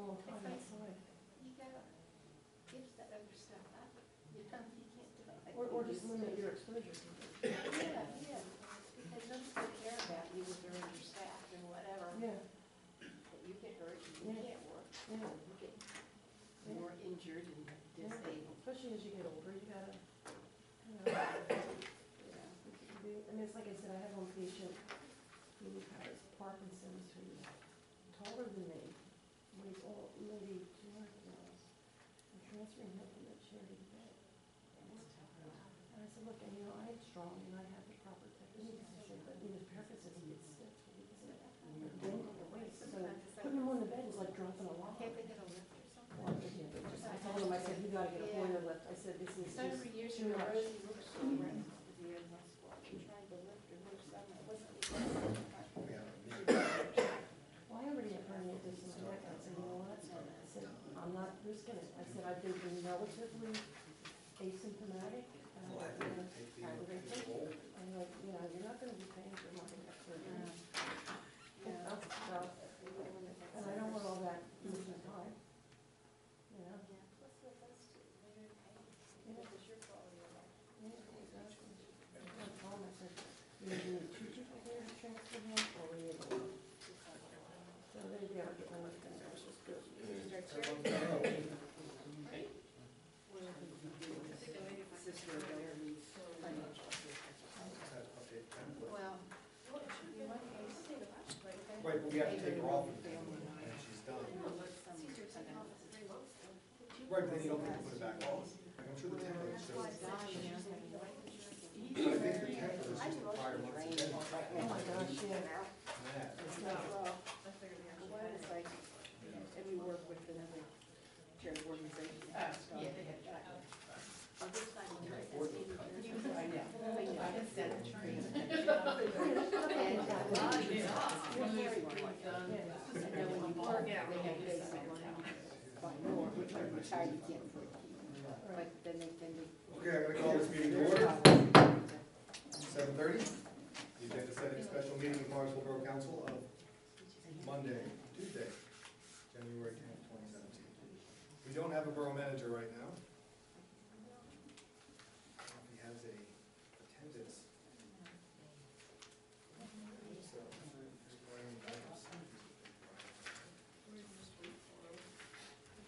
long time It's like- outside. You gotta give that other stuff up. You can't do it. Or just limit your exposure. Yeah, yeah, because some people care about you if they're understaffed and whatever, Yeah, but you get hurt and you Yeah. can't work. yeah. You get more injured and disabled. Especially as you get older, you gotta, Yeah. I mean, it's like I said, I have one patient who has Parkinson's, who's taller than me, weighs maybe 200 pounds. I'm transferring him from the chair to the bed. And I said, look, and I'm strong and I have the proper techniques. I said, but his Parkinson's, he gets stiff, so he gets bend at the waist. So putting him on the bed is like dropping a log. Can't they get a lift or something? Well, I told him, I said, you gotta get a Hoyer lift. I said, this is So just every year she too much. rose, he looks so right to be in hospital. I'm trying to lift her, move something. It wasn't Well, I already have herniated disc in my neck. I said, you know what? I said, I'm not risking it. I said, I've been relatively asymptomatic. And I'm like, I'm like, you're not gonna be paying for my neck surgery. Yeah. So, and I don't want all that losing time. Yeah, plus with us too, they're in pain. Because your quality of life. Yeah, exactly. I told him, I said, you need 2 people here to transfer him, or we need one. So they are getting my lift in there, which is good. Sister of elderly financial assistance. Well, you might be able to say the last way. Right, but we have to take her off and she's done. Right, but then you don't have to put it back on. Like, I'm sure the template shows. But I think the template is just the prior month's agenda. Oh my gosh, yeah. That. One is like, and we work with another charity organization. Yeah, they have. This time we had this meeting. I know. I have set a tree. And Harry Green done. And then when you work, they have basic line by more, which are retired, you can't put. But then they. Okay, I'm gonna call this meeting to order. 7:30. The agenda setting special meeting of Morrisville Borough Council of Tuesday, January 10th, 2017. We don't have a borough manager right now. He has a attendance.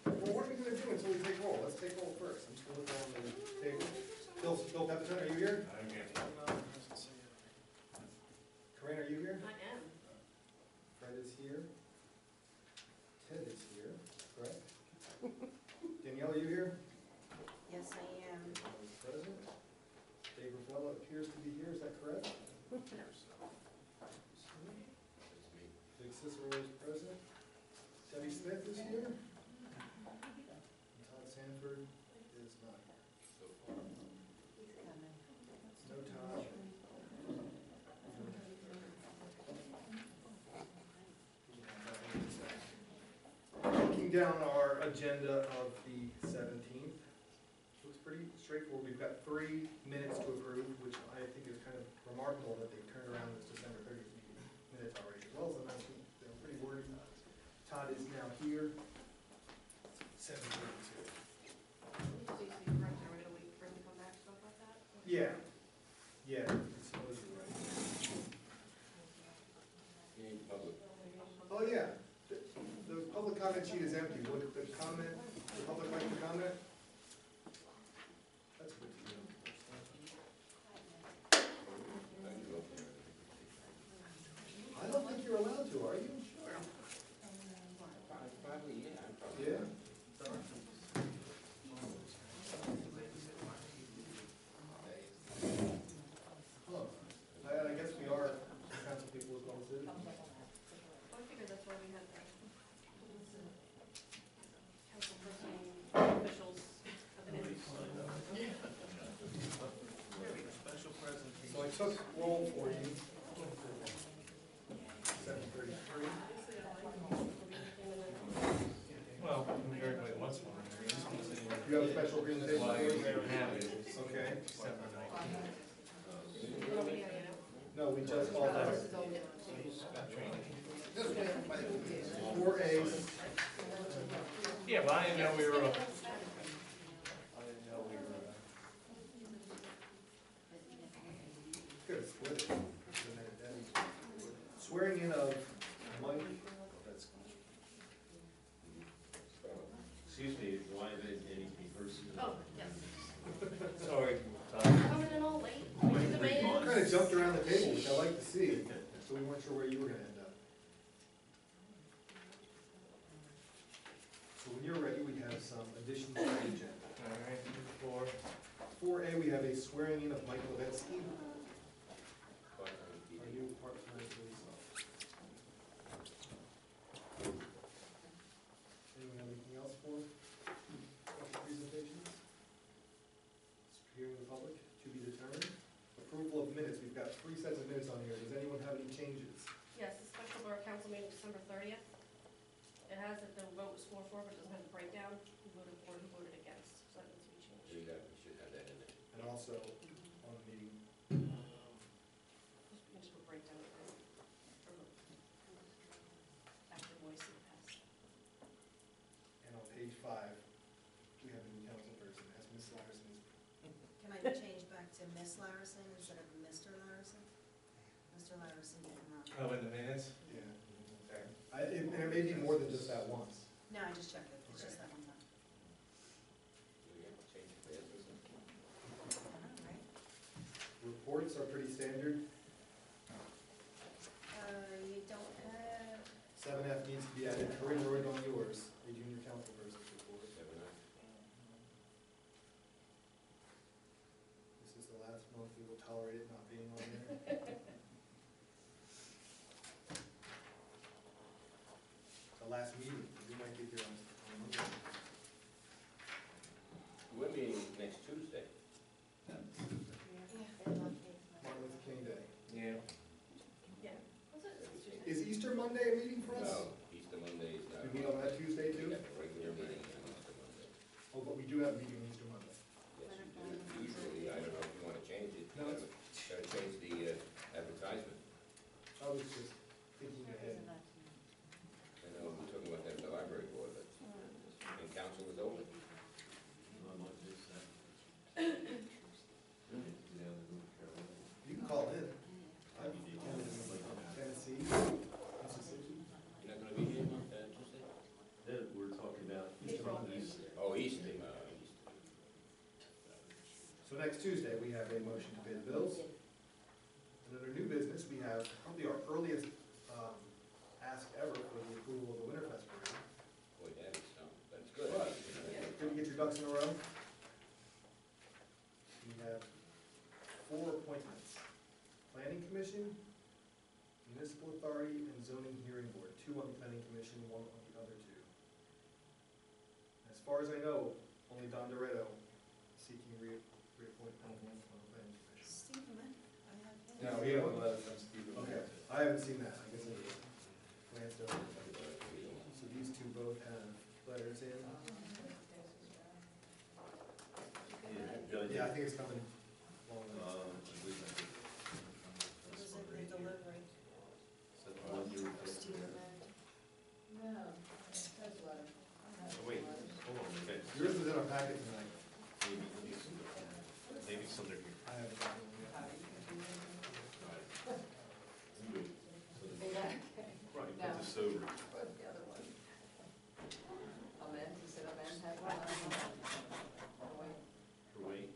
Well, what are we gonna do until we take roll? Let's take roll first. I'm just gonna look on the table. Bill Pepperton, are you here? I'm here. Corinne, are you here? I am. Fred is here. Ted is here, correct? Danielle, are you here? Yes, I am. Present. Dave Rafaela appears to be here, is that correct? Big Cicero is present. Debbie Smith is here. Todd Sanford is not here so far. He's coming. No Todd. Looking down our agenda of the 17th, looks pretty straightforward. We've got 3 minutes to approve, which I think is kind of remarkable that they turned around this December 30th meeting minutes already, as well as the 19th. They're pretty wordy. Todd is now here. 7:32. Yeah. Yeah. it's supposed to be right. Oh, yeah. The public comment sheet is empty. Would the public like to comment? That's good to know. I don't think you're allowed to, are you? Probably, yeah. Yeah? Huh. I guess we are council people as well as citizens. I figured that's why we had the council person officials of the Special presentation. So I took roll for you. 7:33. Well, everybody wants one. You have a special presentation? Why for we us? don't have it. Okay. December 19th. No, we just called that. This is all we have. 4A, Yeah, but I didn't know we were, Just I give me one second. didn't know we were, Good, split it. Swearing in of Mike, Excuse me, why did any person? Oh, yes. sorry, Coming in all late. We did the you minutes. kind of jumped around the table, which I like to see, so we weren't sure where you were gonna end up. So when you're ready, we have some additions to the agenda. alright, four. 4A, we have a swearing in of Mike Levetsky, our new part-time police officer. Anyone have anything else for presentations? Hearing the public, to be determined. Approval of minutes, we've got 3 sets of minutes on here. Does anyone have any changes? Yes, the special borough council meeting December 30th. It has that the vote was 4-4, but it doesn't have a breakdown. Who voted for and who voted against, so that needs to be changed. We should have that in there. And also on the meeting, Just a breakdown of it. After voice in the past. and on page 5, we have a new council person, as Ms. Larson is. Can I change back to Miss Larison instead of Mr. Larison? Mr. Larison did not. Oh, in the minutes? Yeah. Okay. And it may be more than just that once. No, I just checked it, it's just that one time. We have to change it there or something. All right. Reports are pretty standard. You don't have, 7F needs to be added. Corinne wrote on yours, a junior council person's report. 7F. This is the last month we will tolerate it not being on there. The last meeting, we might get here on Monday. We're meeting next Tuesday. Martin Luther King Day. Yeah. Yeah. What's it? It's Tuesday. Is Easter Monday a meeting for us? No, Easter Monday is not. We meet on that Tuesday We too? got a regular meeting on Easter Monday. Oh, but we do have a meeting on Easter Monday. Yes, you do. Usually, I don't know if you wanna change it. No, it's- Gotta change the advertisement. I was just thinking ahead. I know, we're talking about that at the library board, but, and council is open. You can call in. I'm in Tennessee, Mississippi. You're not gonna be here Tuesday? We're talking about April. Oh, Easter, Easter. So next Tuesday, we have a motion to pay the bills. And under new business, we have probably our earliest ask ever for the approval of the Winterfest parade. Boy, that is something, that's good. But, good to get your ducks in a row. We have 4 appointments. Planning Commission, Municipal Authority, and Zoning Hearing Board. 2 on the Planning Commission, 1 on the other 2. As far as I know, only Don Doretto seeking reappointment on the Planning Commission. Steve, I have him. No, he hasn't let us know, Steve. Okay, I haven't seen that, I guess I glanced over. So these 2 both have letters in. Yeah, I think it's coming along. It was in the delivery. Steve, Wait, hold on, okay. Yours is in our packet tonight. Maybe some are here. I haven't gotten one yet. Right, put this over. For Wayne.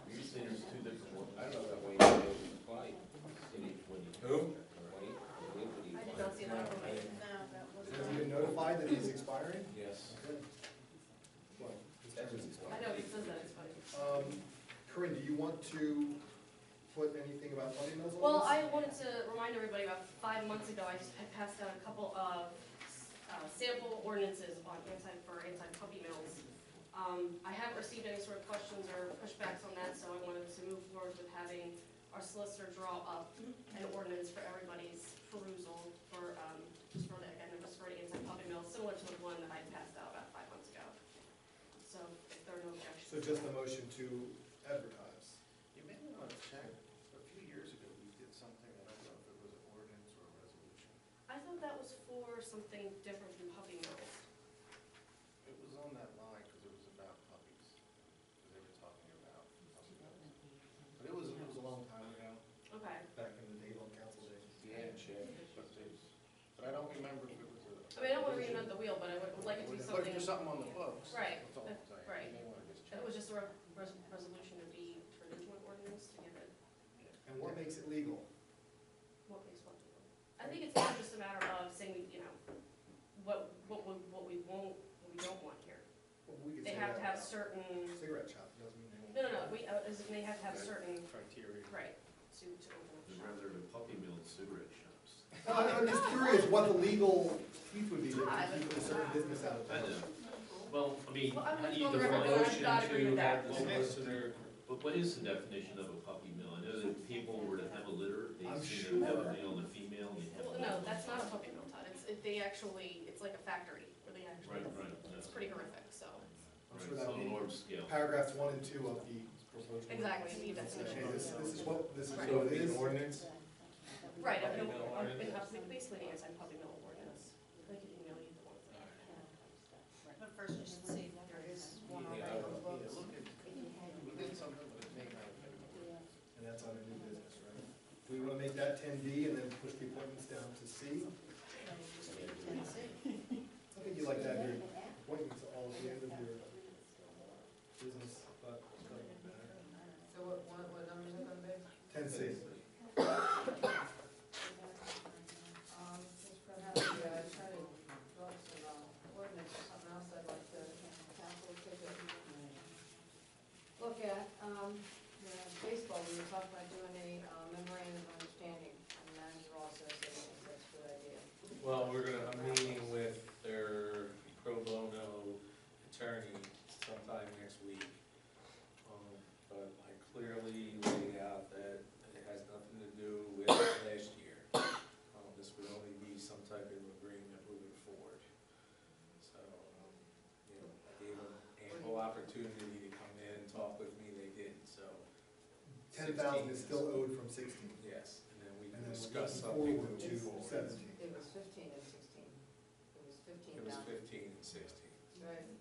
You're saying there's 2 different ones? I don't know that Wayne was applied. Who? Wayne, I did not see that from me. No, that was Has he not. been notified that he's expiring? Yes. Okay. Well, his term is I expiring. know, it says that, it's funny. Corinne, do you want to put anything about puppy mills on this? Well, I wanted to remind everybody about 5 months ago, I had passed out a couple of sample ordinances on anti-puppy mills. I haven't received any sort of questions or pushbacks on that, so I wanted to move forward with having our solicitor draw up an ordinance for everybody's perusal for, just for the anti-puppy mills, similar to the one that I passed out about 5 months ago. So if there are no objections. So just a motion to advertise. You may want to check, a few years ago, we did something, I don't know if it was an ordinance or a resolution. I thought that was for something different from puppy mills. on that line, because it was about puppies, because they were talking about puppy mills. But it was a long time ago, Okay. Back in the day, on council days. yeah, but I don't remember if it was a. I mean, I don't wanna reinvent the wheel, but I would like it to be But if something, there's something on the books, Right, that's all I'm saying. right. You may wanna just check. it was just a resolution to be for the joint ordinance to give it, And what makes it legal? what makes what legal. I think it's more just a matter of saying, you know, what we won't, what we don't want here. Well, we could They say have to that have about certain, cigarette shop, doesn't mean they won't. no, they have to have certain, Criteria. right, to open up I'd shop. rather the puppy mill and cigarette shops. I'm just curious what the legal teeth would be that would keep a certain business out of I town. know. Well, I mean, Well, how I'm do just you going define to motion not agree with to that. have the solicitor? But what is the definition of a puppy mill? I know that if people were to have a litter, they I'm see a sure. male and a female, and you have. Well, no, that's not a puppy mill, Todd, it's like a factory, where they actually, Right, it's no. pretty horrific, so. I'm Right, sure it's that'll on a be large scale. paragraphs 1 and 2 of the proposed. Exactly, ordinance. the Say, definition. hey, this is what it So it'd be is. an ordinance? Right, Puppy mill ordinance? basically the anti-puppy mill ordinance, they could email you the ones that. But first you should see if there is one already Yeah, on the look books. at, we did something, but it may not have been. And that's on a new business, right? We wanna make that 10B and then push the appointments down to C. Just leave 10C. I think you like that, your appointments all at the end of your business, but it doesn't matter. So what number is it gonna be? 10C. Just for having the attorney draw some ordinance or something else I'd like the council to take a look at. Baseball, we were talking about doing a memorandum of understanding, and the manager also said that's a good idea. Well, we're gonna have a meeting with their pro bono attorney sometime next week. But I clearly laid out that it has nothing to do with last year. This would only be some type of agreement moving forward. So, you know, I gave them ample opportunity to come in and talk with me, they didn't, so. 10,000 is still owed from 16. Yes, and then we And can then discuss we're something looking moving forward to forward. 17. It was 15 and 16. It was 15 It was down. 15 and 16. Right.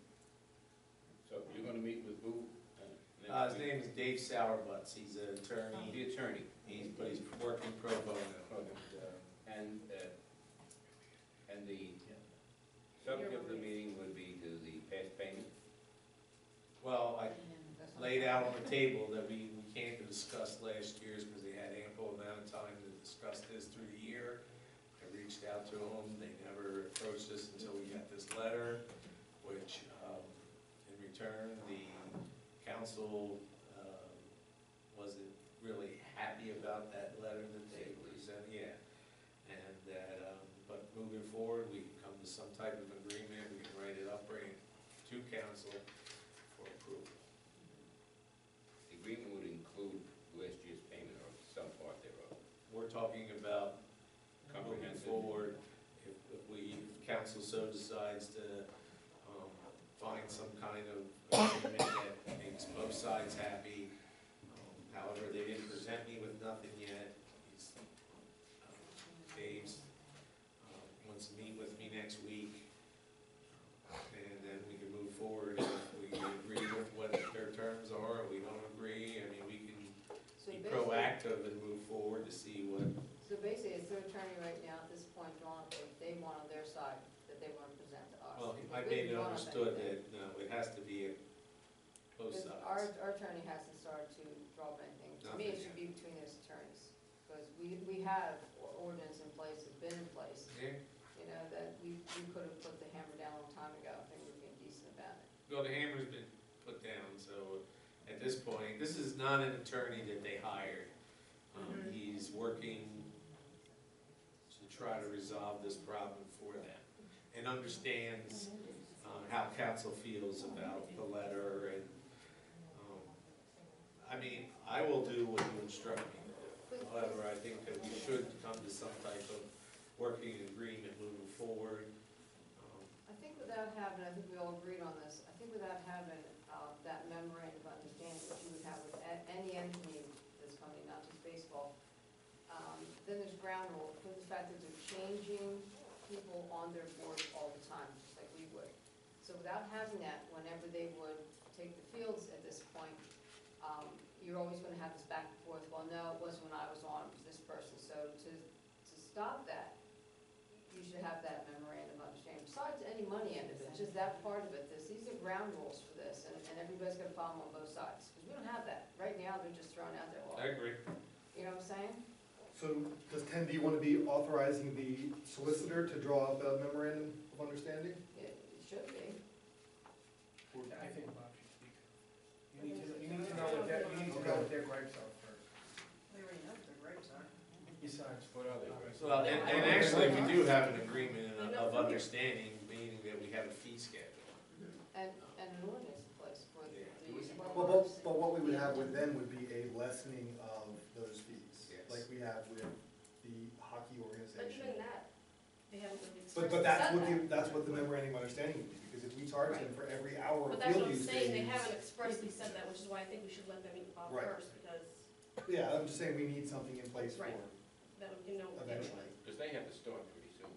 So you're gonna meet with who? His name is Dave Sauerbutts, he's an attorney, The attorney. but he's working pro bono. And the subject of the meeting would be to the past payment? Well, I That's not- laid out on the table that we can't discuss last year's because they had ample amount of time to discuss this through the year. I reached out to them, they never approached us until we got this letter, which, in return, the council, wasn't really happy about that letter that they presented, yeah. And that, but moving forward, we can come to some type of agreement, we can write it up, bring it to council for approval. The agreement would include last year's payment or some part thereof. We're talking about moving Comprehensive. forward, if council so decides to, find some kind of agreement that makes both sides happy. However, they didn't present me with nothing yet. Dave's, wants to meet with me next week. And then we can move forward if we agree with what their terms are, or we don't agree. I mean, we can So be basically- proactive and move forward to see what. So basically, it's their attorney right now at this point, drawn up, they want on their side, that they want to present to us. Well, Because I we made it haven't drawn up understood anything. that, no, it has to be both Because sides. our attorney hasn't started to draw up anything. To me, it Nothing should yet. be between those attorneys, because we have ordinance in place, it's been in place, Yeah, you know, that we could have put the hammer down a long time ago, I think we were being decent about it. well, the hammer's been put down, so at this point, this is not an attorney that they hired. He's working to try to resolve this problem for them, and understands, how council feels about the letter, and, I mean, I will do what you instruct me to do. However, I think that we should come to some type of working agreement moving forward. I think without having, I think we all agreed on this, I think without having that memorandum of understanding that you would have with any entity that's coming, not just baseball, then there's ground rule, for the fact that they're changing people on their board all the time, just like we would. So So without having that, whenever they would take the fields at this point, you're always gonna have this back and forth, well, no, it wasn't when I was on, it was this person. So to stop that, you should have that memorandum of understanding, besides any money end of it, just that part of it, these are ground rules for this, and everybody's gonna follow them on both sides, because we don't have that. Right now, they're just thrown out there, well, I agree. you know what I'm saying? So does 10B want to be authorizing the solicitor to draw up a memorandum of understanding? It should be. I think Bob should speak. You need to know what their gripes are first. We already know what their gripes are. Besides, what are they gripes? Well, and actually, we do have an agreement of understanding, meaning that we have a fee schedule. And an ordinance in place for the use of our Well, parks. but what we would have with them would be a lessening of those fees, Yes. like we have with the hockey But organization. even that, they haven't really But expressly said that. that's what the memorandum of understanding would be, because if we charge them for every hour But of that's what field I'm use saying, they they use. haven't expressly said that, which is why I think we should let them eat Bob Right. first, because Yeah, I'm just saying we need something in place for, Right. then we can know what they're eventually. doing. Because they have to start pretty soon.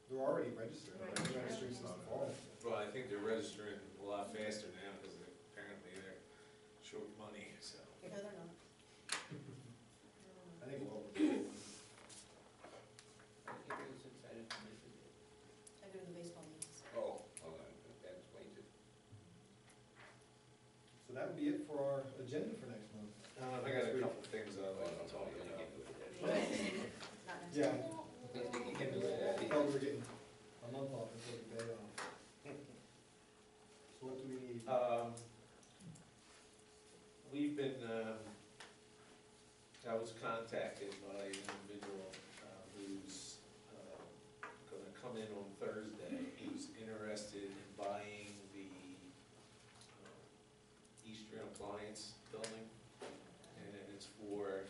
They're already registered, Right. they're registering since the fall. Well, I think they're registering a lot faster now, because apparently they're short money, so. No, they're not. I think well, I think it was excited to visit it. I go to the baseball games. Oh, hold on, that explains it. so that would be it for our agenda for next month. I got a couple things I'd Oh, like no, to talk no, you about. can't do that. Not next Yeah. week. You can do that. Oh, we're getting a month off instead of a day off. So what do we need? We've been, I was contacted by an individual who's gonna come in on Thursday, who's interested in buying the Eastern Appliance building. And it's for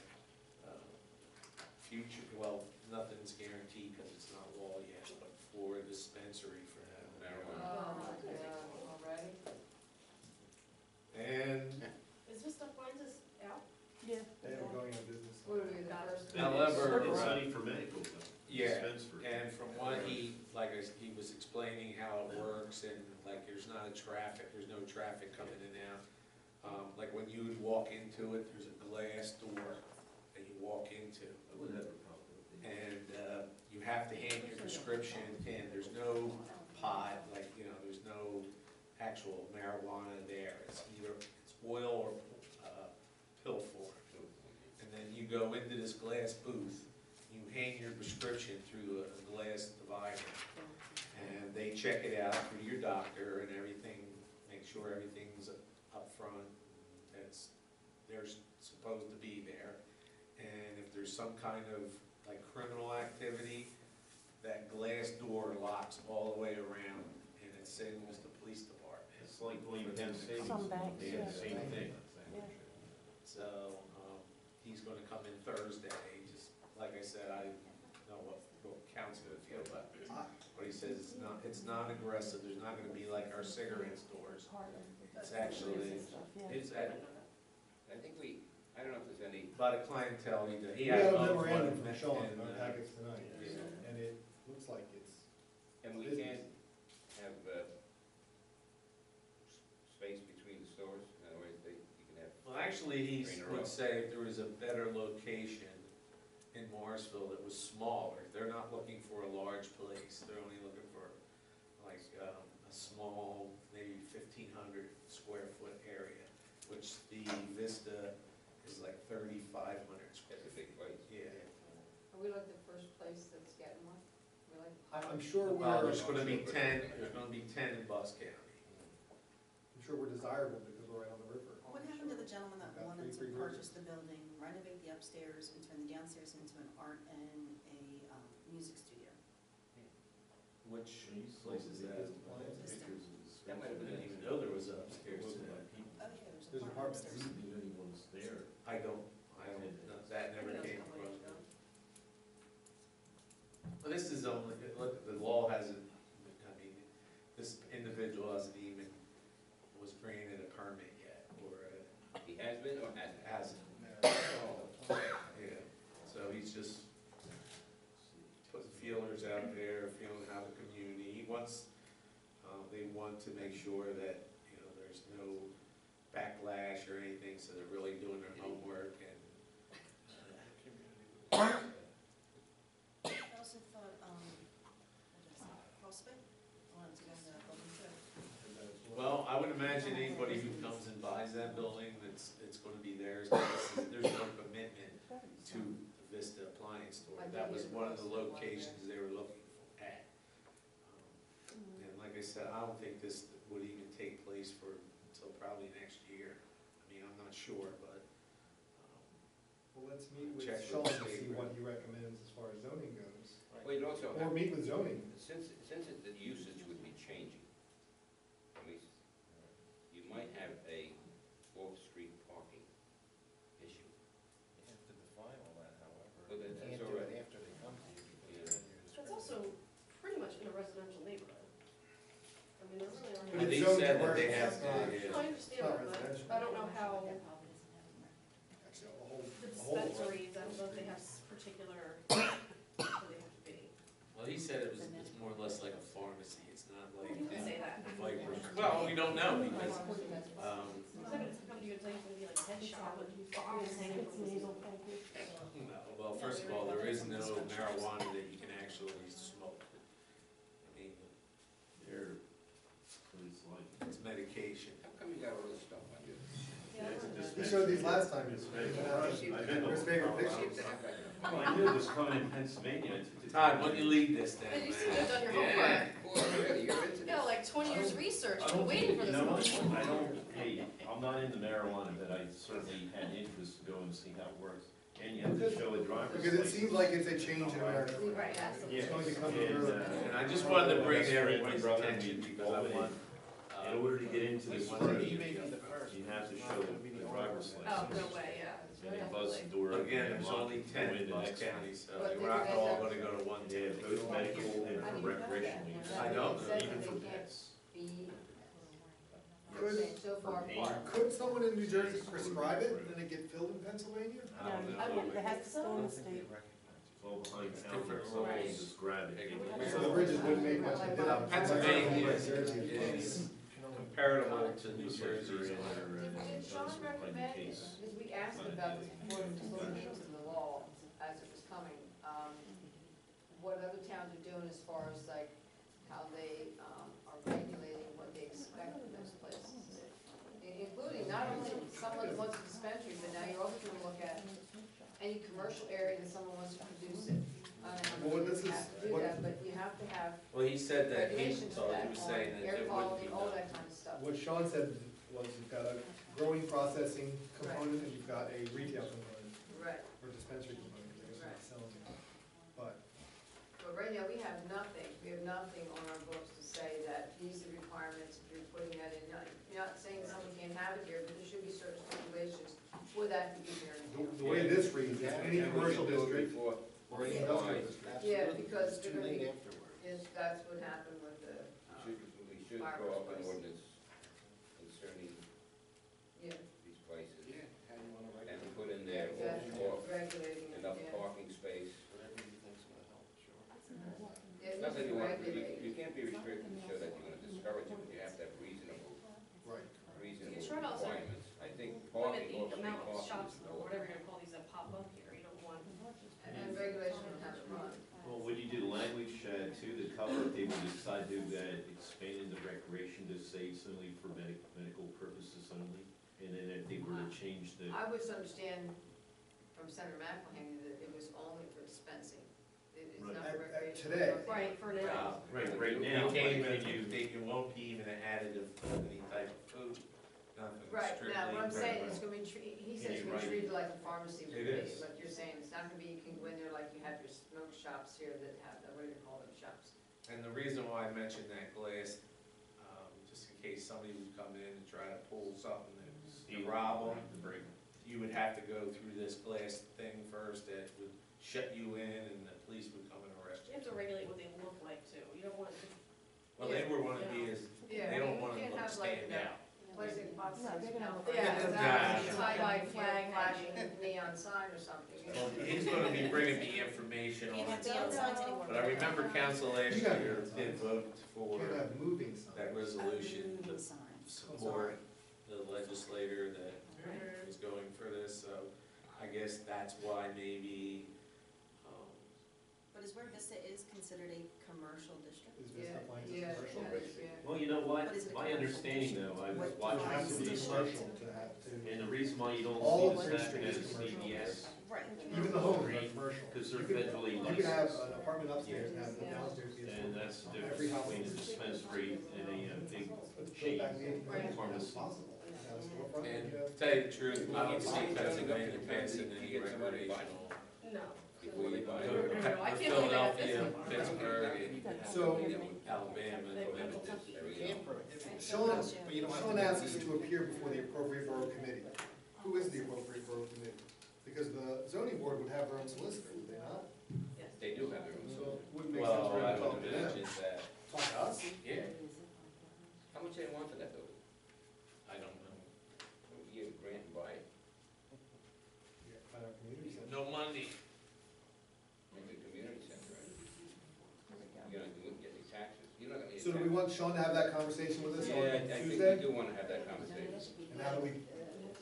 future, well, nothing's guaranteed because it's not law yet, but for a dispensary for marijuana. Oh, my God, already? And Is Mr. Appliances out? Yeah. They are going out of business. What are we, the first? However, It's only for medical, though. Yeah, Dispensary. and from what he, like, he was explaining how it works, and like, there's no traffic coming in and out. Like, when you would walk into it, there's a glass door that you walk into, I wouldn't have a problem with it. and you have to hand your prescription in. There's no pot, like, you know, there's no actual marijuana there. It's either, it's oil or pill form. And then you go into this glass booth, you hand your prescription through a glass divider, and they check it out through your doctor and everything, make sure everything's up front, that's, they're supposed to be there. And if there's some kind of like criminal activity, that glass door locks all the way around, and it signals the police department. It's like going to Penn State. Some banks, They have the yeah. same thing. Yeah. So, he's gonna come in Thursday, just, like I said, I don't know what council would feel about it. But he says it's not aggressive, there's not gonna be like our cigarette stores. It's actually, it's, I think I don't know if there's any, by the clientele, he We has. have a memorandum from Sean in our and, packets tonight, yeah. and it looks like it's, and we can't have space between the stores, in other words, you can have. Well, actually, he Three in a row. would say if there was a better location in Morrisville that was smaller, they're not looking for a large place, they're only looking for like a small, maybe 1,500 square foot area, which the Vista is like 3,500 square That's a feet. big place. Yeah. Are we like the first place that's getting one? We like, I'm sure Well, we're, there's gonna be 10 in Bucks County. I'm sure we're desirable because we're right on the river. What happened to the gentleman that Got wanted to three purchase the building, renovate the upstairs, and turn the downstairs into an art and a music studio? Which These place is that? That might have I been didn't even know there was an upstairs to that. Oh, yeah, there's There's an apartment apartments. upstairs. Anyone's there. I don't, that never came across me. Well, this is only, look, the law hasn't, I mean, this individual hasn't even, was granted a permit yet, or He has been or hasn't? hasn't. Oh, Yeah, so he's just putting feelers out there, feeling how the community, he wants, they want to make sure that, there's no backlash or anything, so they're really doing their homework and. I also thought, Prospect wanted to go into that building too. Well, I would imagine anybody who comes and buys that building, it's gonna be theirs. There's no commitment to the Vista Appliance Store. That was one of the locations they were looking at. And like I said, I don't think this would even take place until probably next year. I mean, I'm not sure, but. Well, let's meet with Check Sean with and the see state. what he recommends as far as zoning goes. Well, you'd also Or have, meet with zoning. since the usage would be changing, I mean, you might have a off-street parking issue. You have to define all that, however. But You that's can't all do right. it after they come to you. because Yeah. then you're That's also pretty much in a residential neighborhood. I mean, there really aren't. But And it's they zoned said that commercial, they have it's to, not- yeah. No, I understand Not that, residential. but I don't know how Actually, a whole, the a whole. dispensaries, I don't know if they have particular, where they have to be. Well, he said it's more or less like a pharmacy, it's not like. You can say that. Vipers. Well, we don't know because, It's not gonna come to you and tell you it's gonna be like a head shop with bombs hanging It's from the nasal ceiling. funky. no, well, first of all, there is no marijuana that you can actually smoke. I mean, They're, it's like, it's medication. How come you got all this stuff on you? Yeah, it's a He showed these last time. I've been Where's to- favorite You picture? seem to have that. Well, I knew it was coming in Pennsylvania. Todd, when you lead this then, And you man? seem to have done your Yeah. homework. Boy, really, you're into this. Yeah, like 20 years research, I been don't waiting for think, this moment. I don't, hey, I'm not into marijuana, but I certainly had interest to go and see how it works. And you have to show a driver's license. Because it seems like it's a change in America. Right, absolutely. It's going to come And, through. And I just wanted to bring that's where everybody's my brother attention and because I opened it. want. In order to get into this Wait, room, You may be the first. you have to but it's show not gonna be the only driver's one. Oh, license. no way, yeah. And you buzz the door up. Again, and there's lock, only go 10 in the bus next one. counties, so But we're not they- all gonna go to one. Yeah, both medical and for recreational use. I know. Even for pets. Be, Could- saying so far apart. Could someone in New Jersey prescribe it and it get filled in Pennsylvania? I don't know. I wouldn't, it has to So- go in I the don't think state. they recognize it. It's all behind It's counter, different so rules. you just grab it. So the bridges wouldn't make much of a difference. Pennsylvania Jersey is You can only- comparable to New Looks like Jersey. they're in there, Did Sean done some kind of recommend, case. because we asked about this before it was voted into the law as it was coming, what other towns are doing as far as like how they are regulating what they expect from those places? Including not only someone who wants a dispensary, but now you're also gonna look at any commercial area that someone wants to produce it. I don't know Well, if this you is have to do what- that, but you have to have Well, he said that, he regulations for told, that he was saying on that air it would quality, be all done. that kind of stuff. What Sean said was you've got a growing processing component and you've got a retail component, Right, or dispensary component, I guess, Right. selling it. But but right now, we have nothing on our books to say that these are requirements, if you're putting that in. You're not saying someone can't have it here, but there should be certain stipulations for that to be here in town. the way this reads, is any And we commercial should do it district before- or any industrial district. Yeah, Absolutely. because It's they're too gonna late be- afterwards. Yes, that's what happened with the, we should draw up an ordinance concerning yeah, these places. Yeah, how you wanna write And it. put in there, exactly, off, regulating it, enough yeah. parking space. Whatever you think's gonna help, sure. Yeah, it Not that needs to you be want, regulated. you can't be restricted to show that you're gonna discourage it, but you have to have reasonable Right. You try to also requirements. I think limit parking, the off-street amount of parking shops is or low. whatever you're gonna call these that pop up here, you don't want. And regulation on how to run. Well, when you do language too, the cover, if they would decide to expand the recreation to say simply for medical purposes only, and then if they were to change the, I was understand from Senator McElhaney that it was only for dispensing. It's not Right. for recreation. Today. Right, for now. right You now, can't even, can you, it won't be even an additive of any type of food, nothing, Right, strictly. now, what I'm saying is regular. gonna be he Yeah, says it's you're gonna be right. treated like a pharmacy would It be, is. but you're saying it's not gonna be, you can go in there like you have your smoke shops here that have, what do you call them, shops? And the reason why I mentioned that glass, just in case somebody would come in and try to pull something and rob them, the break. you would have to go through this glass thing first that would shut you in and the police would come and arrest You you. have to regulate what they look like too, you don't want it to, Well, they were wanna be as, Yeah, they don't you wanna can't look have like stand that. out. placing pots. No, they're gonna- Yeah, Nah. exactly, tie-dye flag, flashing neon sign or something. Well, he's gonna be bringing me information Can't on have it. neon signs anymore. But I remember council last You got year neon did signs. vote for Can't have moving signs. that resolution Moving to signs. support the legislator that is going for this, so I guess that's why maybe, But is where Vista is considered a commercial district? Is Yeah, Vista Plains yeah, commercial? yeah. Well, you know what, But is it a my commercial understanding district? though, I was What It watching has to some of be this commercial stuff, to have to. and the reason why you don't All see of this Main happening Street is is commercial. CVS, Right. Even the homes are commercial. because they're You could- federally You could have licensed. an apartment upstairs and have the downstairs be a And store. that's the difference Every house between a is- dispensary and a big But go chain. back in, Right. it's possible. You have a storefront, and you to have- tell you the truth, I don't see Pennsylvania passing any recreational. No. Before you buy No, no, it. no, I can't believe I got this Philadelphia, one. Pittsburgh, and So- Alabama, They- and Kentucky. There we go. Sean, But you don't have Sean to. asks us to appear before the appropriate borough committee. Who is the appropriate borough committee? Because the zoning board would have their own solicitor, would they not? Yes. They do have their own So source. it wouldn't make sense Well, for I him to talk would to them. imagine that, Talk to us? yeah, How much they want for that building? I don't know. You get a grant and buy it, Yeah, find our community center. No money. make it a community center, right? You're not gonna get any taxes, you're not gonna get So do we taxes. want Sean to have that conversation with us Yeah, on I think Tuesday? we do wanna have that conversation. And how do we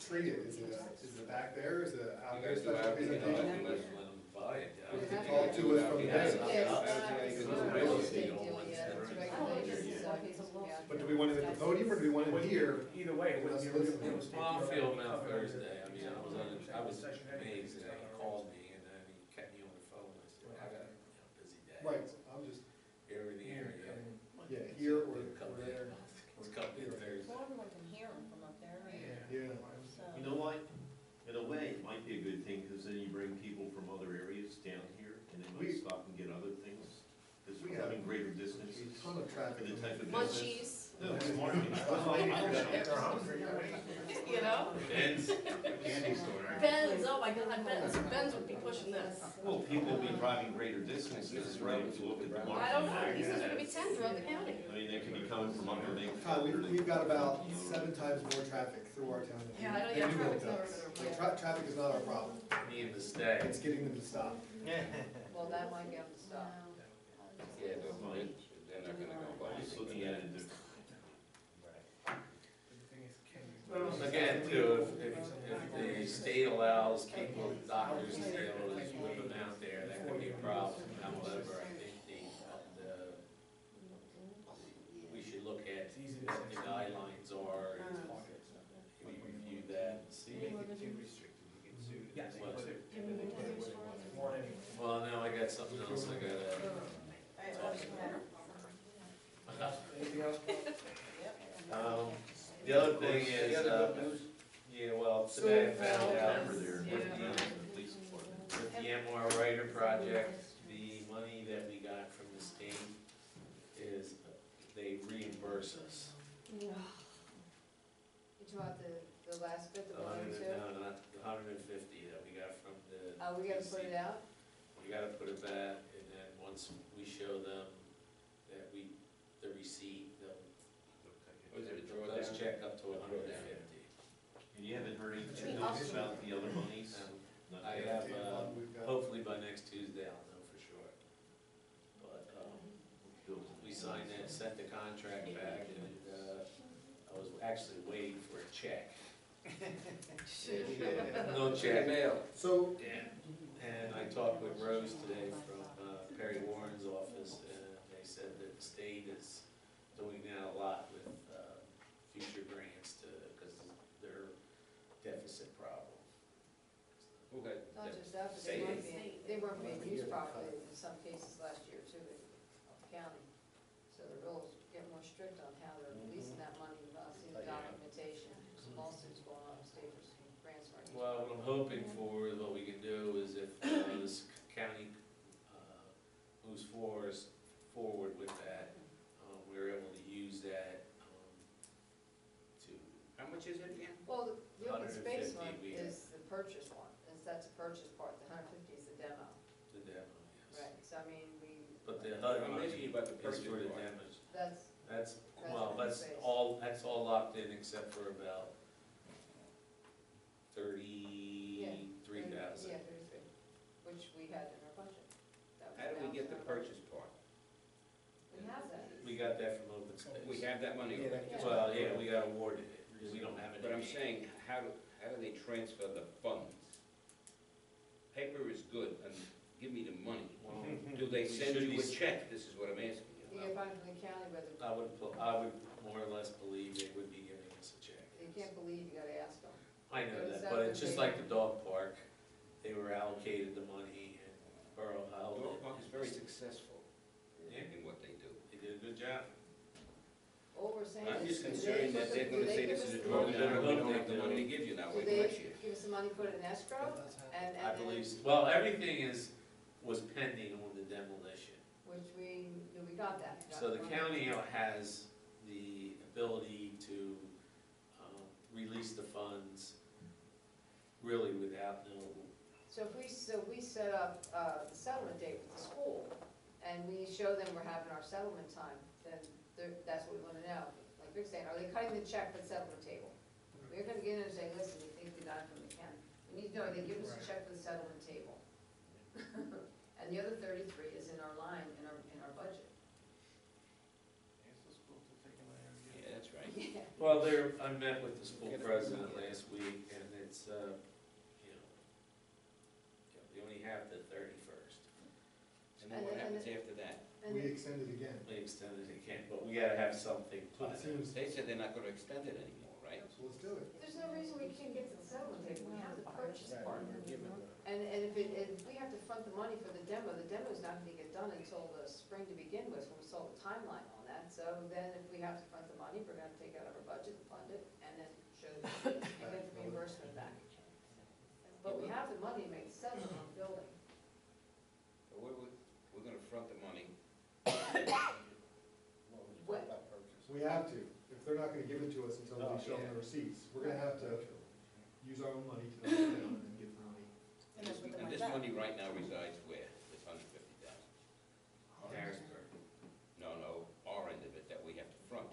treat it? Is it back there? Is it You out there guys do special out, you know, presentation? unless, Let them buy it, yeah. You can talk to us from Yeah, there. yeah. It's not a real estate deal yet, it's regulations, so he's, yeah. But do we want it at the podium or do we want it here? Either way, it wouldn't be a real estate. Well, I'll deal. feel him out Thursday, I mean, I was amazed that he called me and then he kept me on the phone, I said, I got a busy day. Right, I'm just, Here in the area. yeah, here or Come in. there. Let's come in Thursday. Well, everyone can hear them from up there, right? Yeah. So. You know what, in a way, it might be a good thing, because then you bring people from other areas down here, and they might We- stop and get other things, because We we're have having greater distance A for ton of traffic. the type of business. Munchies, No, it's marketing. That's why you do that. They're hungry. you know? Ben's, candy store. Ben's, oh my God, Ben's would be pushing this. Well, people will be driving greater distances, right, to look at the market. I don't know, he says it's gonna be 10 throughout the county. I mean, they could be coming from underneath. Kyle, we've got about 7 times more traffic through our town. Yeah, I know, than yeah, Newville traffic's never does. been a Like, traffic is not our problem. Me and the stay. It's getting them to stop. Well, that might get him to stop. yeah, they're not gonna go buy it. Just looking at it, Again, too, if the state allows people, doctors to be able to put them out there, that could be a problem. However, I think we should look at what the guidelines are, and maybe review that and see. Yes. What- Well, now I got something else I gotta, Anything else? the other thing is, yeah, well, today I found out remember there, Yeah. the police department. with the MR Writer project, the money that we got from the state is, they reimburse us. You want the last bit, the The one or two? no, not the 150 that we got from the. We gotta put it out? We gotta put it back, and then once we show them that the receipt, Was it a they'll drawdown? check up to 150. And you haven't heard anything else about the other monies? Not I yet. have, We've got- hopefully by next Tuesday, I'll know for sure. But, we signed that, sent the contract back, and, I was actually waiting for a check. No check. Mail. So, Yeah, and I talked with Rose today from Perry Warren's office, and they said that the state is doing that a lot with future grants to, because their deficit problem. Who had? Not just that, but Say they weren't being used properly in some cases last year too, in the county. So the rules get more strict on how they're releasing that money, without seeing the documentation. Some lawsuits going on in the state for some grants for. Well, what I'm hoping for, what we can do is if this county moves forward with that, we're able to use that to, How much is it again? Well, the open space 150 one we- is the purchase one, that's the purchase part, the 150 is the demo. the demo, yes. Right, so I mean, But the I'm HUD money asking you about the is purchase for the part. demos. that's That's Well, residence space. that's all locked in except for about 33,000. Yeah, 33, which we had in our budget. That was How do we get the balanced in our budget. purchase part? We have that. We got that from open space. We have that money Yeah, already. that- Well, yeah, we got awarded it, we don't have it. But I'm saying, how do they transfer the funds? Paper is good, and give me the money. Well, Do they we send should you be a check? This is what I'm asking You you. get back from the county, but I would more or less believe they would be giving us a check. you can't believe, you gotta ask them. I know that, but it's just like the dog park, they were allocated the money and Borough held Dog it. Park is very successful Yeah. in what they do. They did a good job. All we're saying I'm is. just do concerned that they're gonna say this is a drawdown, and we don't have the money to give you now, Do wait they next year. give us the money, put it in escrow, and. I believe, well, everything was pending on the demolition. Which we got that. We got So the money. county has the ability to release the funds really without no, So if we set up the settlement date with the school, and we show them we're having our settlement time, then that's what we wanna know. Like Rick's saying, are they cutting the check for the settlement table? We're gonna get in and say, listen, we think we got it from the county. We need to know, are they giving us a check for the settlement table? And the other 33 is in our line, in our budget. Yeah, that's right. Yeah. well, I met with the school president last week, and it's, we only have the 31st. And then what happens after that? And We extend it again. We extended it again, but we gotta have something So by it then. seems, They said they're not gonna extend it anymore, right? so let's do it. there's no reason we can't get to the settlement table, we have the purchase Right, part. we're given the- And if we have to front the money for the demo's not gonna get done until the spring to begin with, when we saw the timeline on that. So then if we have to front the money, we're gonna take out of our budget, fund it, and then show the receipt and get the reimbursement back. But we have the money to make the settlement on the building. But we're gonna front the money. What? We have to. If they're not gonna give it to us until Oh, we show them yeah. the receipts, we're gonna have to use our own money to knock it down and then give the money. And this money right now resides where? This $150,000? Harrisburg. No, our end of it that we have to front.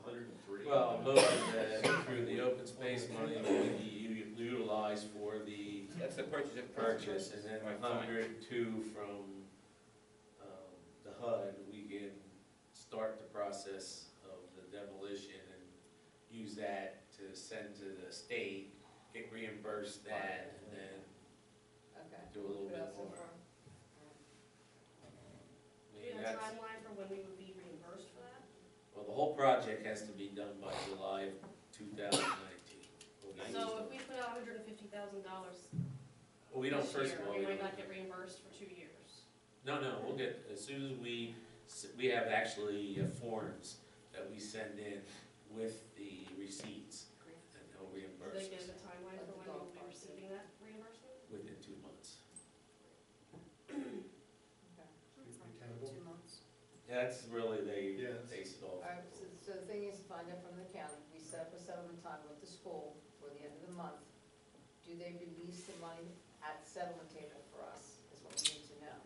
103. Well, most of that through the open space money will be utilized for the That's the purchase of purchase, and then Right, fine. 102 from the HUD, we can start the process of the demolition and use that to send to the state, get reimbursed that, and then Okay. do a little Put bit out so more. far. I Do mean, you have a that's, timeline for when we would be reimbursed for that? well, the whole project has to be done by July of 2019. So if we put out $150,000 Well, we don't, this first year, of all, we we might don't. not get reimbursed for 2 years. No, we'll get, as soon as we have actually forms that we send in with the receipts, and they'll Do reimburse they give us a timeline for when we'll be receiving that reimbursement? within 2 months. Okay. Attainable. 2 months. That's really, they Yeah. base it off. All right, so the thing is, to find out from the county, we set up a settlement time with the school for the end of the month. Do they release the money at the settlement table for us, is what we need to know.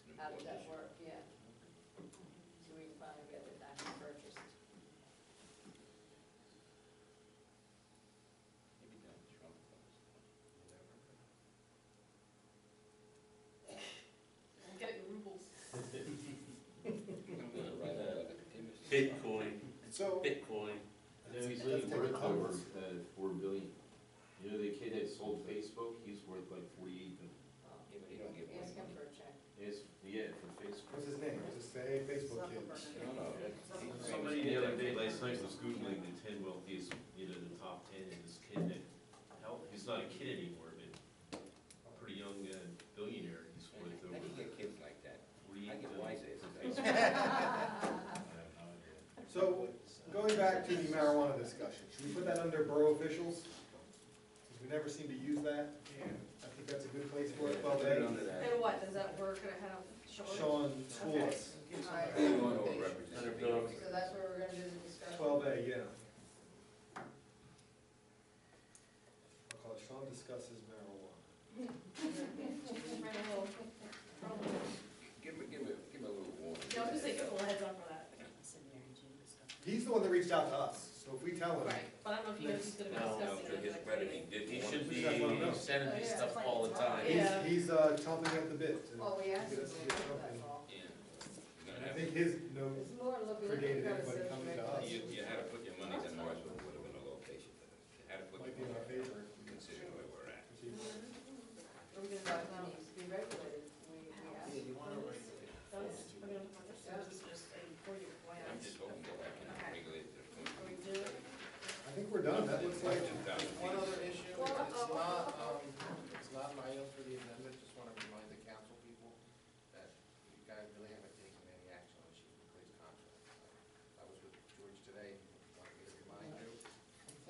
It's an How does important that issue. work, yeah? So we can finally get it actually purchased. Maybe down the Trump funds. We'll get it in rubles. I'm gonna write a letter to Timothy. Bitcoin, So, Bitcoin. I know he's living worth over $4 billion. You know the kid that sold Facebook, he's worth like 48 billion. Yeah, but he don't give Ask him money. for a check. Yes, yeah, for Facebook. What's his name? Just say Facebook kid. No, he's Somebody the other day, last night, was Googling the 10 wealthiest, the top 10, and this kid that, he's not a kid anymore, but a pretty young billionaire, he's worth How over do you get kids like that? 48 I get billion. wise asses. So, going back to the marijuana discussion, should we put that under borough officials? Since we never seem to use that. yeah, I think that's a good place for it, Put it under that. And what, does that, we're gonna have Sean? Sean, school us. give some- All right. Sean will represent Under me. bill. So that's where we're gonna do the discussion. 12A, yeah. I'll call it Sean discusses marijuana. Right, a little- Give me a little warning. Yeah, I was gonna say, give a little heads up for that. one that reached out to us, so if we tell him. Right, but I don't know if he knows he's gonna be No, discussing To it his next credit, meeting. he did. He should We just let him know. be sending me stuff all the time. Yeah. He's chomping at the bit to Oh, we asked get him, us to to get do that, something. all. Yeah. You're I gonna have, think his note It's more looking at predated the anybody coming to us. you had to put your monies in Morrisville, would have been a location for this. You had to put Might your be in our money, favor. considering where we're at. We're gonna, it needs to be regulated, we asked. Yeah, you wanna regulate. That's, we're gonna, this is just a for your plan. I'm just hoping that I can regulate it to the point. Are we doing it? I think we're done, that looks like, One other issue, Well, it's not an item for the agenda, just wanna remind the council people that you guys really haven't taken any action on Chief McClay's contract. I was with George today, wanted me to remind you,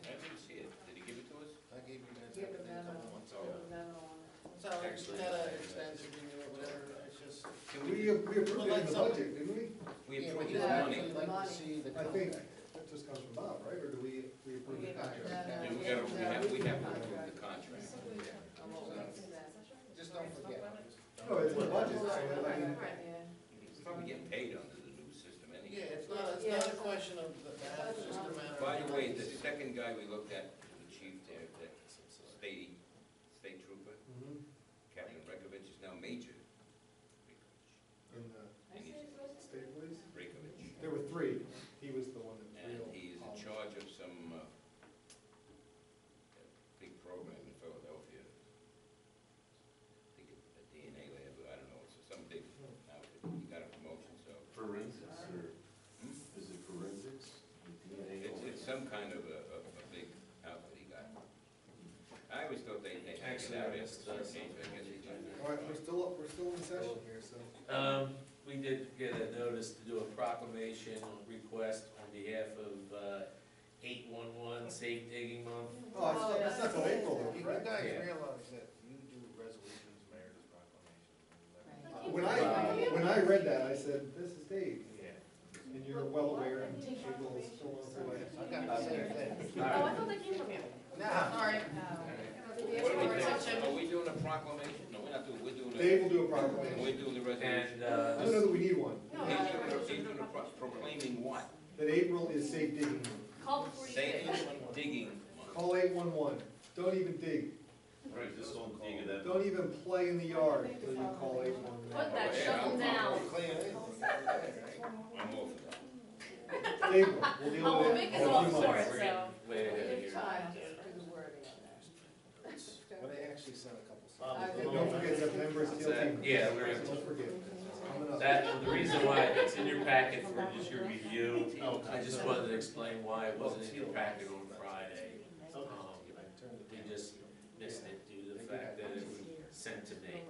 I didn't see it. Did he give it to us? I gave you guys Give a everything a memo, couple months give ago. a memo on it. So, it's not an extensive renewal, whatever, it's just. Can we approved it in the budget, didn't we? We Yeah, approved but the you'd money. actually like to see the I think contract. that just comes from Bob, right, or do we approve the No, contract? Yeah, we have to approve the contract. I'm all right with that. Just don't forget. No, it's in the budget, so I mean, Right. Yeah. He's probably getting paid under the new system Yeah, anyway. it's not a question of that, it's just a matter of. By the way, the second guy we looked at, the chief there, the state trooper, mhm, Captain Brekovich, is now Major in the And he's state police, Brekovich. there were three, he was the one that And real. he's in charge of some, big program in Philadelphia. I think a DNA lab, I don't know, it's some big outfit. He got a promotion, so. Forensics, or is it forensics? DNA? It's some kind of a big outfit he got. I always thought they had it out after a certain age, but I guess he's not. All right, we're still in session here, so. We did get a notice to do a proclamation request on behalf of 811 Safe Digging Month. Oh, it's not till April, though, You right? guys Yeah. realize that you do resolutions, mayor's proclamations. When I read that, I said, this is Dave, Yeah. and you're well aware, and April is still on her way. I got the same thing. Oh, I thought that came from you. Nah. Sorry. What are we doing? Are we doing a proclamation? No, we're not doing, we're doing Dave a, will do a proclamation. we're doing the resolution. And I don't know that we need one, No, He's doing a proclaiming what? that April is safe digging month. call before you dig. Safe digging month. Call 811, don't even dig, Right, just don't dig it that. don't even play in the yard until you call 811. Put that shovel down. Clean anything, right? I'm over that. April, we'll deal Oh, we'll with make it us in a all few for months. it, we're so. getting way ahead of Give here. time to do the wording on that. But they actually sent a couple. And don't forget September is steel team. Yeah, we're- Don't forget, coming up. That, the reason why it's in your packet for just your review, I just wanted to explain why it wasn't in your packet on Friday. We just missed it due to the fact that it was sent to me.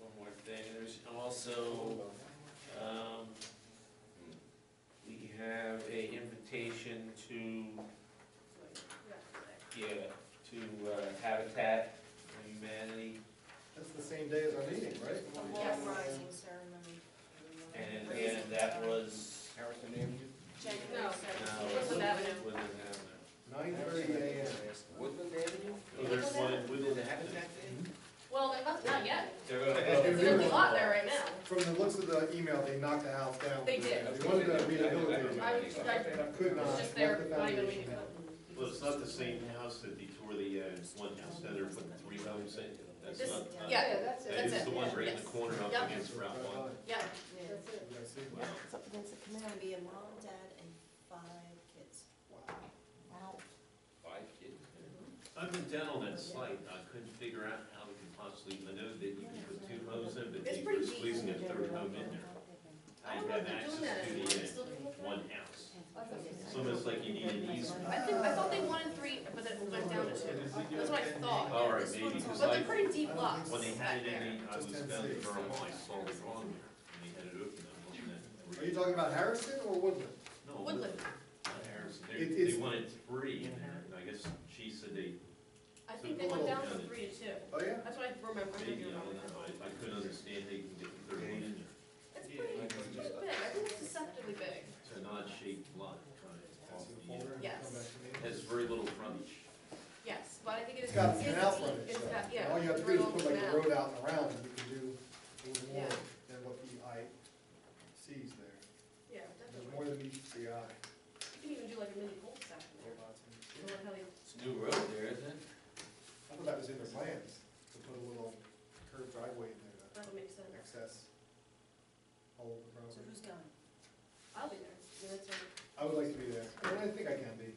One more thing, there's also, we have a invitation to, Habitat for Humanity, That's the same day as our meeting, right? Wall rising ceremony. and that was, Harrison Avenue? No, no, Woodland Avenue. Woodland Avenue. 9:30 a.m. Woodland Avenue? Oh, there's one in Did Woodland. the Habitat there? Well, not yet. They're gonna There's an empty lot there right now. From the looks of the email, they knocked the house down. They did. They wanted to rehabilitate I it. was, Could not, it's just left there, the not even foundation waiting for down. them. Well, it's not the same house that they tore the, one house down there, put 3 homes in. That's This- not. yeah, that's That it. is the one right in Yes. the corner up Yep. against Route 1. Yeah, That's it. You guys see? Wow. It's up against the It's canal. gonna be a mom, dad, and 5 kids. Wow. 5 kids? I've been down on that site, I couldn't figure out how we could possibly, I know that you can put 2 homes in, but It's they were pretty deep. squeezing a 3rd home in there. I I don't know if have they're access doing that to anymore. They're the still doing that? one house. I thought they It's said- almost like you need an easement. I thought they wanted 3, but then it went down to 2. That's what I thought. All right, maybe, because But they're pretty deep lots when they back had it there. in, I was down in Borough, I saw it on there, and they had it open, I'm looking at. Are you talking about Harrison or Woodland? No, Woodland. Not Harrison, It's- they wanted 3 in there, and I guess she said they, I think they went down from 3 to 2. Oh, yeah? That's what I remember. maybe, I don't know, I couldn't understand they can get the 3rd one in there. It's pretty big. I think it's deceptively big. It's an odd shaped lot, kind of off See the the, folder and Yes. come back to me? has very little frontage. Yes, but I think it is. It's got it's canal deep. frontage, It's so got, yeah. all you have to do right is on put the like a canal. road out and around, and you can do a little more Yeah. than what the eye sees there. Yeah, There's definitely. more than meets the eye. You can even do like a mini cul-de-sac in there. You know, like how they, It's a new road there, isn't it? I thought that was in their plans, to put a little curved driveway in there that would make sense. to access all of the So property. who's going? I'll be there. I mean, that's a- I would like to be there, and I think I can be.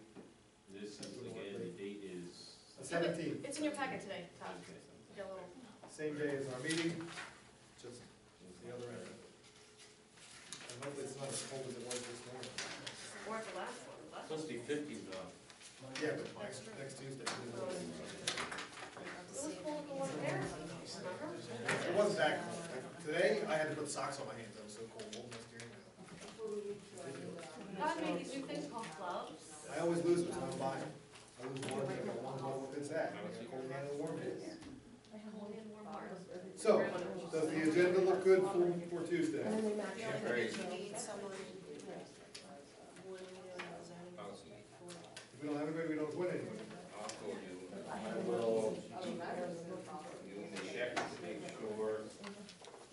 This is, again, the date is. The 17th, It's in your packet today, Todd. Okay. Get a little, same day as our meeting, just the other end. And hopefully it's not as cold as it was this morning. or the last one, the last one. Supposed to be 50 now. Yeah, but next Tuesday. It was cold the one there, remember? It wasn't that cold. Today, I had to put socks on my hands, I was so cold, holding my steering wheel. God made these new things called gloves. I always lose them, so I'm buying. I lose one, I got one bottle of fits that, I got cold hand and warm hands. I have one in warm heart. So, does the agenda look good for Tuesday? And then they match You up. Great. need someone, would zoning I'll board. If we don't have anybody, we don't win anybody. call you. I I have will, You and the chef to make sure.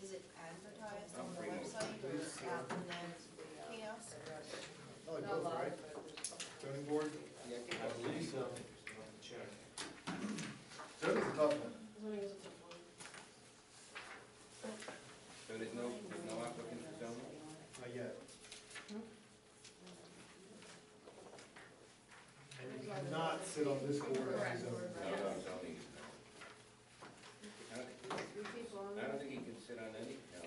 Is it advertised I'm on the free. website or out in the kiosk? I like both, right? Zoning board, I believe so. I'll have to check. zoning's a tough one. Zoning is a tough one. So there's no applicant for zoning? Not yet. And you cannot sit on this board as a zoning. No, zoning is not. I don't think he can sit on any, no.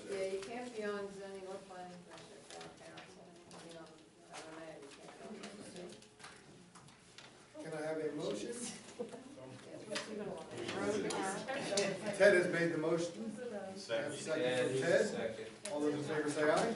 Yeah, you can't be on zoning or planning commission or council, you know, I don't know, you can't be on zoning. Can I have a motion? Yeah. Ted has made the motion. I have a Second. second Yeah, from just a Ted. second. All those in favor say aye.